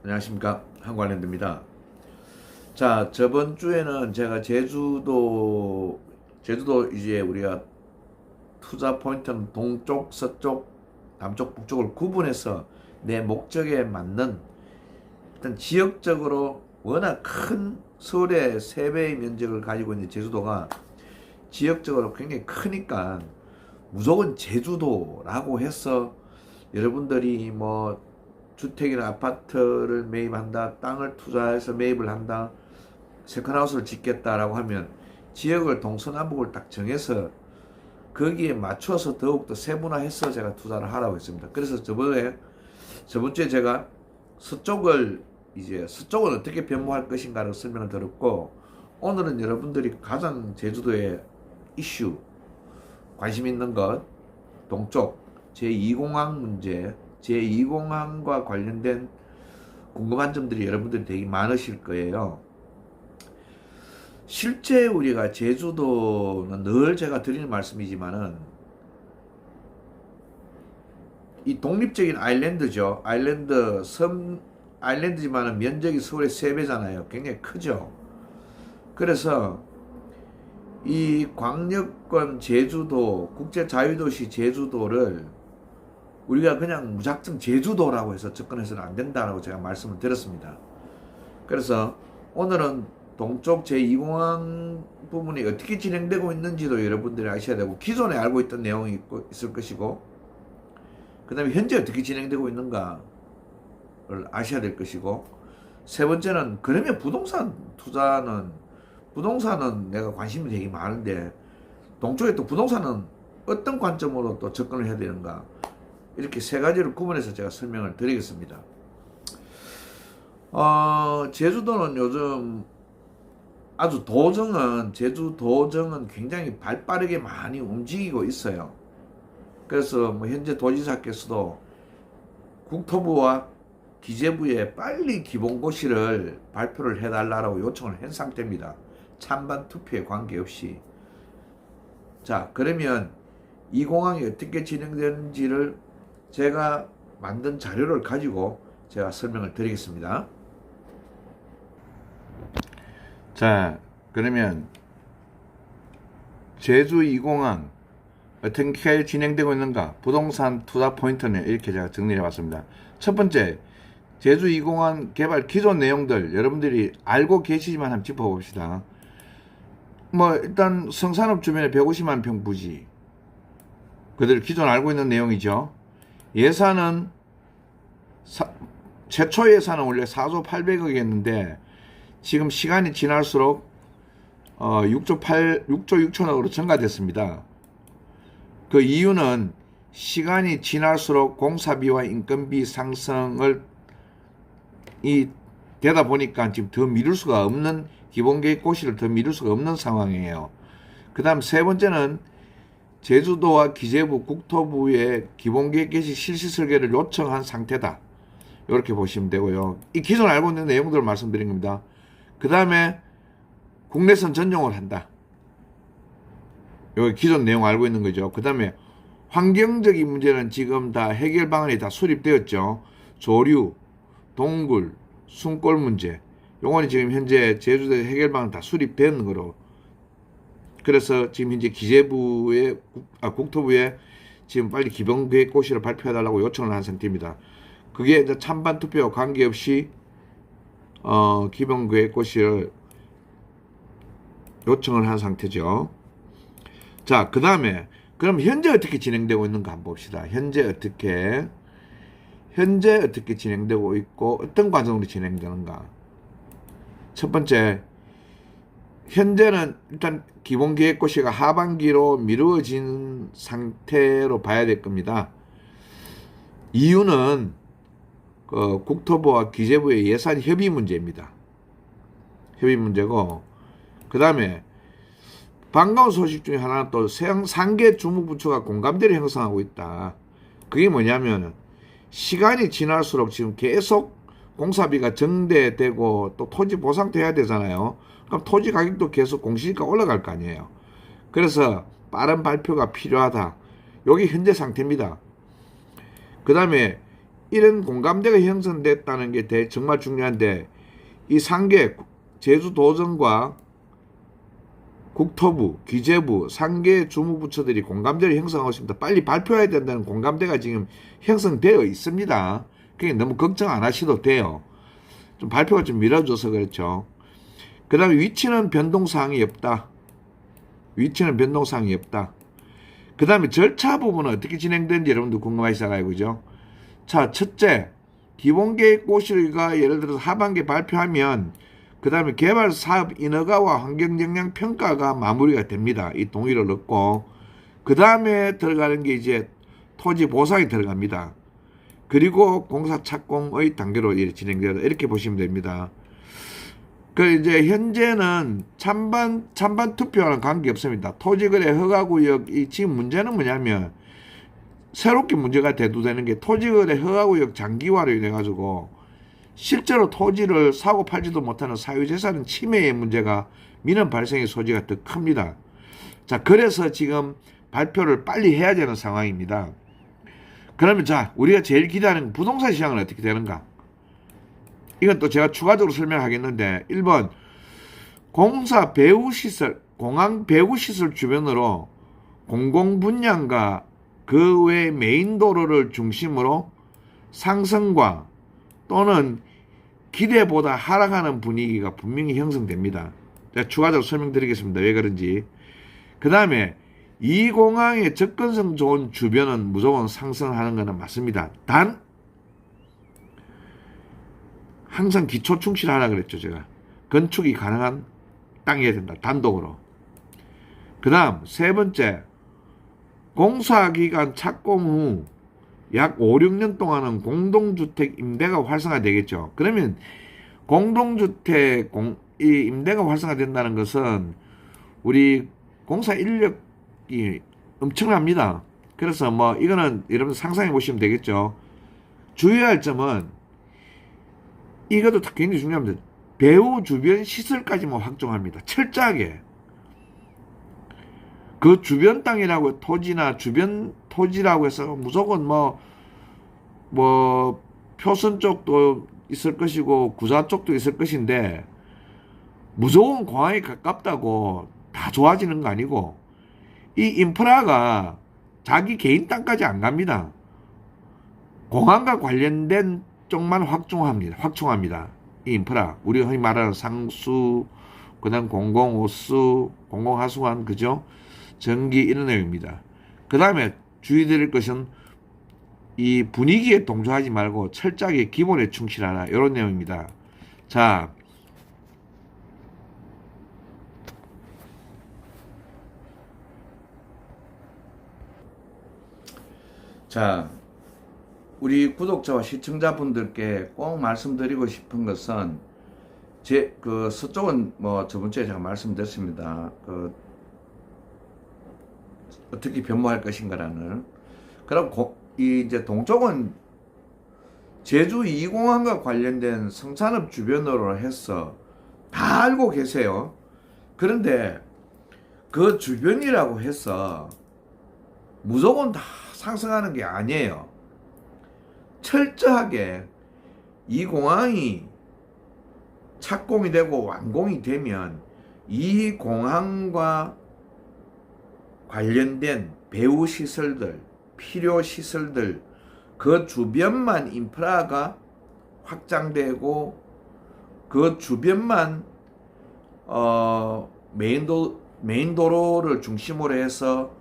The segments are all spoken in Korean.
안녕하십니까, 한관랜드입니다. 자, 저번 주에는 제가 제주도 이제 우리가 투자 포인트는 동쪽, 서쪽, 남쪽, 북쪽을 구분해서 내 목적에 맞는 일단 지역적으로 워낙 큰 서울의 3배의 면적을 가지고 있는 제주도가 지역적으로 굉장히 크니까 무조건 제주도라고 해서 여러분들이 뭐 주택이나 아파트를 매입한다, 땅을 투자해서 매입을 한다, 세컨하우스를 짓겠다라고 하면 지역을 동서남북을 딱 정해서 거기에 맞춰서 더욱더 세분화해서 제가 투자를 하라고 했습니다. 그래서 저번 주에 제가 서쪽은 어떻게 변모할 것인가를 설명을 드렸고, 오늘은 여러분들이 가장 제주도에 이슈 관심 있는 것, 동쪽 제2공항 문제, 제2공항과 관련된 궁금한 점들이 여러분들이 되게 많으실 거예요. 실제 우리가 제주도는 늘 제가 드리는 말씀이지만은 이 독립적인 아일랜드죠. 아일랜드지만은 면적이 서울의 3배잖아요. 굉장히 크죠. 그래서 이 광역권 제주도, 국제자유도시 제주도를 우리가 그냥 무작정 제주도라고 해서 접근해서는 안 된다라고 제가 말씀을 드렸습니다. 그래서 오늘은 동쪽 제2공항 부분이 어떻게 진행되고 있는지도 여러분들이 아셔야 되고, 기존에 알고 있던 내용이 있을 것이고, 그 다음에 현재 어떻게 진행되고 있는가를 아셔야 될 것이고, 세 번째는 그러면 부동산은 내가 관심이 되게 많은데 동쪽에 또 부동산은 어떤 관점으로 또 접근을 해야 되는가, 이렇게 세 가지를 구분해서 제가 설명을 드리겠습니다. 제주도는 요즘 제주도정은 굉장히 발빠르게 많이 움직이고 있어요. 그래서 뭐 현재 도지사께서도 국토부와 기재부에 빨리 기본고시를 발표를 해달라고 요청을 한 상태입니다. 찬반 투표에 관계없이. 자, 그러면 이 공항이 어떻게 진행되는지를 제가 만든 자료를 가지고 제가 설명을 드리겠습니다. 자, 그러면 제주 2공항 어떻게 진행되고 있는가, 부동산 투자 포인트는 이렇게 제가 정리해 봤습니다. 첫 번째, 제주 2공항 개발 기존 내용들 여러분들이 알고 계시지만 한번 짚어봅시다. 뭐 일단 성산업 주변에 150만 평 부지, 그들 기존 알고 있는 내용이죠. 예산은 최초 예산은 원래 4조 800억이었는데 지금 시간이 지날수록 6조 6천억으로 증가됐습니다. 그 이유는 시간이 지날수록 공사비와 인건비 상승을 되다 보니까 지금 더 미룰 수가 없는, 기본계획 고시를 더 미룰 수가 없는 상황이에요. 그 다음 세 번째는 제주도와 기재부, 국토부의 기본계획 개시 실시 설계를 요청한 상태다, 이렇게 보시면 되고요. 이 기존 알고 있는 내용들을 말씀드린 겁니다. 그 다음에 국내선 전용을 한다, 여기 기존 내용 알고 있는 거죠. 그 다음에 환경적인 문제는 지금 다 해결 방안이 다 수립되었죠. 조류, 동굴, 숨골 문제, 요거는 지금 현재 제주도에 해결 방안 다 수립된 거로. 그래서 지금 현재 국토부에 지금 빨리 기본계획 고시를 발표해달라고 요청을 한 상태입니다. 그게 이제 찬반 투표와 관계없이 기본계획 고시를 요청을 한 상태죠. 자, 그 다음에 그럼 현재 어떻게 진행되고 있는가 한번 봅시다. 현재 어떻게 진행되고 있고 어떤 과정으로 진행되는가. 첫 번째, 현재는 일단 기본계획고시가 하반기로 미루어진 상태로 봐야 될 겁니다. 이유는 국토부와 기재부의 예산 협의 문제입니다. 협의 문제고, 그 다음에 반가운 소식 중에 하나는 또 상계 주무부처가 공감대를 형성하고 있다. 그게 뭐냐면 시간이 지날수록 지금 계속 공사비가 증대되고 또 토지 보상도 해야 되잖아요. 그럼 토지 가격도 계속 공시지가 올라갈 거 아니에요. 그래서 빠른 발표가 필요하다. 여기 현재 상태입니다. 그 다음에 이런 공감대가 형성됐다는 게 정말 중요한데, 이 상계 제주도정과 국토부, 기재부, 상계 주무부처들이 공감대를 형성하고 있습니다. 빨리 발표해야 된다는 공감대가 지금 형성되어 있습니다. 그러니까 너무 걱정 안 하셔도 돼요. 좀 발표가 좀 미뤄져서 그렇죠. 그 다음에 위치는 변동사항이 없다. 위치는 변동사항이 없다. 그 다음에 절차 부분은 어떻게 진행되는지 여러분들 궁금하시잖아요. 그죠? 자, 첫째, 기본계획고시가 예를 들어서 하반기에 발표하면 그 다음에 개발사업 인허가와 환경영향평가가 마무리가 됩니다. 이 동의를 얻고 그 다음에 들어가는 게 이제 토지 보상이 들어갑니다. 그리고 공사 착공의 단계로 진행되다 이렇게 보시면 됩니다. 그 이제 현재는 찬반 투표와는 관계 없습니다. 토지거래 허가구역 이 지금 문제는 뭐냐면 새롭게 문제가 대두되는 게 토지거래 허가구역 장기화로 인해 가지고 실제로 토지를 사고 팔지도 못하는 사유재산 침해의 문제가 민원 발생의 소지가 더 큽니다. 자, 그래서 지금 발표를 빨리 해야 되는 상황입니다. 그러면 자, 우리가 제일 기대하는 부동산 시장은 어떻게 되는가? 이건 또 제가 추가적으로 설명하겠는데 1번 공사 배후시설, 공항 배후시설 주변으로 공공분양과 그 외 메인도로를 중심으로 상승과 또는 기대보다 하락하는 분위기가 분명히 형성됩니다. 제가 추가적으로 설명드리겠습니다. 왜 그런지. 그 다음에 이 공항의 접근성 좋은 주변은 무조건 상승하는 것은 맞습니다. 단 항상 기초 충실하라 그랬죠. 제가 건축이 가능한 땅이어야 된다. 단독으로. 그 다음 세 번째 공사기간 착공 후 약 5, 6년 동안은 공동주택 임대가 활성화되겠죠. 그러면 공동주택 이 임대가 활성화된다는 것은 우리 공사 인력이 엄청납니다. 그래서 뭐 이거는 여러분 상상해 보시면 되겠죠. 주의할 점은 이것도 굉장히 중요합니다. 배후 주변 시설까지만 확정합니다. 철저하게. 그 주변 땅이라고 토지나 주변 토지라고 해서 무조건 뭐 표선 쪽도 있을 것이고 구사 쪽도 있을 것인데 무조건 공항에 가깝다고 다 좋아지는 거 아니고 이 인프라가 자기 개인 땅까지 안 갑니다. 공항과 관련된 쪽만 확충합니다. 이 인프라. 우리 흔히 말하는 상수, 그 다음 공공호수, 공공하수관, 그죠? 전기 이런 내용입니다. 그 다음에 주의드릴 것은 이 분위기에 동조하지 말고 철저하게 기본에 충실하라. 이런 내용입니다. 자, 우리 구독자와 시청자분들께 꼭 말씀드리고 싶은 것은 서쪽은 뭐 저번주에 제가 말씀드렸습니다. 어떻게 변모할 것인가라는. 그럼 이제 동쪽은 제주 2공항과 관련된 성산업 주변으로 해서 다 알고 계세요. 그런데 그 주변이라고 해서 무조건 다 상승하는 게 아니에요. 철저하게 이 공항이 착공이 되고 완공이 되면 이 공항과 관련된 배후 시설들, 필요 시설들, 그 주변만 인프라가 확장되고 그 주변만 메인도로를 중심으로 해서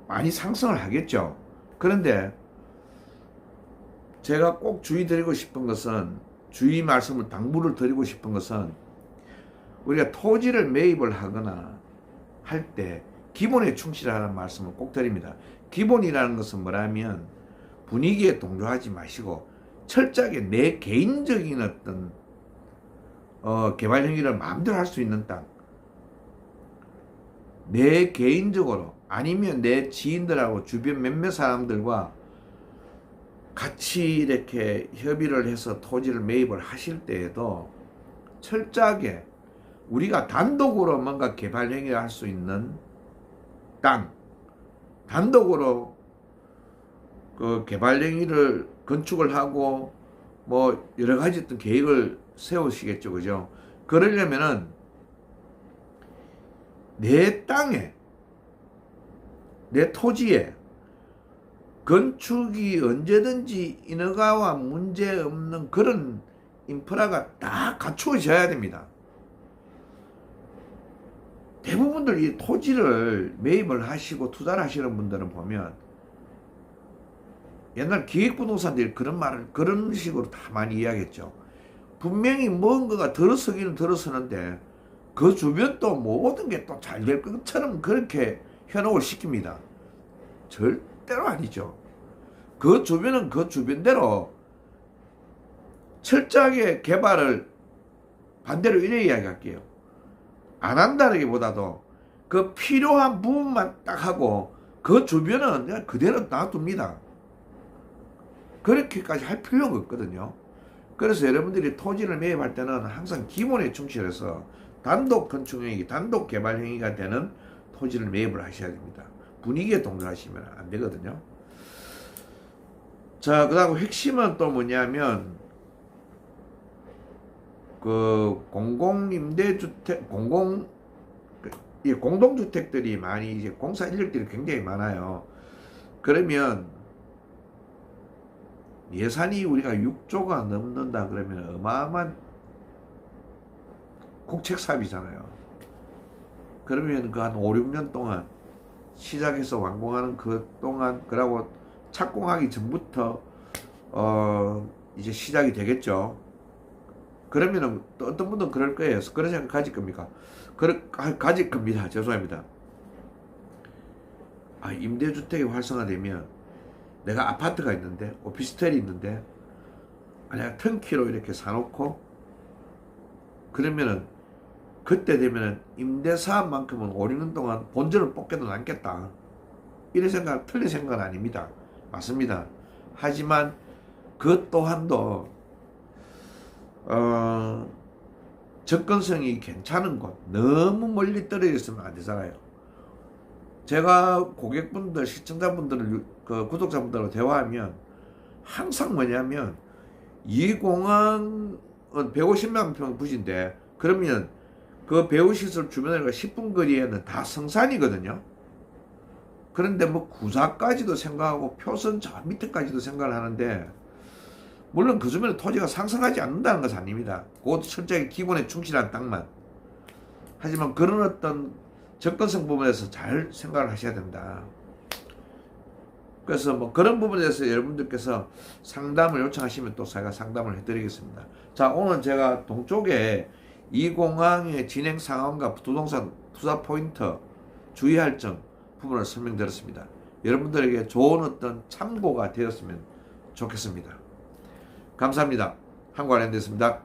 많이 상승을 하겠죠. 그런데 제가 꼭 주의 말씀을 당부를 드리고 싶은 것은 우리가 토지를 매입을 하거나 할 때 기본에 충실하라는 말씀을 꼭 드립니다. 기본이라는 것은 뭐라면 분위기에 동조하지 마시고 철저하게 내 개인적인 어떤 개발 행위를 마음대로 할 수 있는 땅, 내 개인적으로 아니면 내 지인들하고 주변 몇몇 사람들과 같이 이렇게 협의를 해서 토지를 매입을 하실 때에도 철저하게 우리가 단독으로 뭔가 개발 행위를 할 수 있는 땅, 단독으로 그 개발행위를 건축을 하고 뭐 여러 가지 어떤 계획을 세우시겠죠, 그죠? 그러려면은 내 땅에, 내 토지에 건축이 언제든지 인허가와 문제 없는 그런 인프라가 다 갖추어져야 됩니다. 대부분들 이 토지를 매입을 하시고 투자를 하시는 분들은 보면 옛날 기획부동산들이 그런 말을 그런 식으로 다 많이 이야기했죠. 분명히 뭔가가 들어서기는 들어서는데 그 주변도 모든 게 또 잘 될 것처럼 그렇게 현혹을 시킵니다. 절대로 아니죠. 그 주변은 그 주변대로 철저하게 개발을 반대로 이래 이야기할게요. 안 한다기보다도 그 필요한 부분만 딱 하고 그 주변은 그냥 그대로 놔둡니다. 그렇게까지 할 필요가 없거든요. 그래서 여러분들이 토지를 매입할 때는 항상 기본에 충실해서 단독 건축행위, 단독 개발행위가 되는 토지를 매입을 하셔야 됩니다. 분위기에 동조하시면 안 되거든요. 자, 그 다음 핵심은 또 뭐냐면 그 공공임대주택, 공동주택들이 많이 이제 공사 인력들이 굉장히 많아요. 그러면 예산이 우리가 6조가 넘는다 그러면 어마어마한 국책 사업이잖아요. 그러면 그 한 5, 6년 동안 시작해서 완공하는 그 동안 그러고 착공하기 전부터 이제 시작이 되겠죠. 그러면은 또 어떤 분들은 그럴 거예요. 그런 생각 가질 겁니까? 가질 겁니다. 죄송합니다. 아, 임대주택이 활성화되면 내가 아파트가 있는데 오피스텔이 있는데 만약 턴키로 이렇게 사놓고 그러면은 그때 되면은 임대사업만큼은 5, 6년 동안 본전을 뽑게도 남겠다. 이런 생각, 틀린 생각은 아닙니다. 맞습니다. 하지만 그 또한도 접근성이 괜찮은 곳, 너무 멀리 떨어져 있으면 안 되잖아요. 제가 고객분들, 시청자분들, 그 구독자분들과 대화하면 항상 뭐냐면 이 공항은 150만 평 부지인데 그러면 그 배우시설 주변에 10분 거리에는 다 성산이거든요. 그런데 뭐 구사까지도 생각하고 표선 저 밑에까지도 생각을 하는데 물론 그 주변에 토지가 상승하지 않는다는 것은 아닙니다. 그것도 철저하게 기본에 충실한 땅만. 하지만 그런 어떤 접근성 부분에서 잘 생각을 하셔야 된다. 그래서 뭐 그런 부분에 대해서 여러분들께서 상담을 요청하시면 또 제가 상담을 해드리겠습니다. 자, 오늘 제가 동쪽에 이 공항의 진행 상황과 부동산 투자 포인트, 주의할 점 부분을 설명드렸습니다. 여러분들에게 좋은 어떤 참고가 되었으면 좋겠습니다. 감사합니다. 한국아랜드였습니다.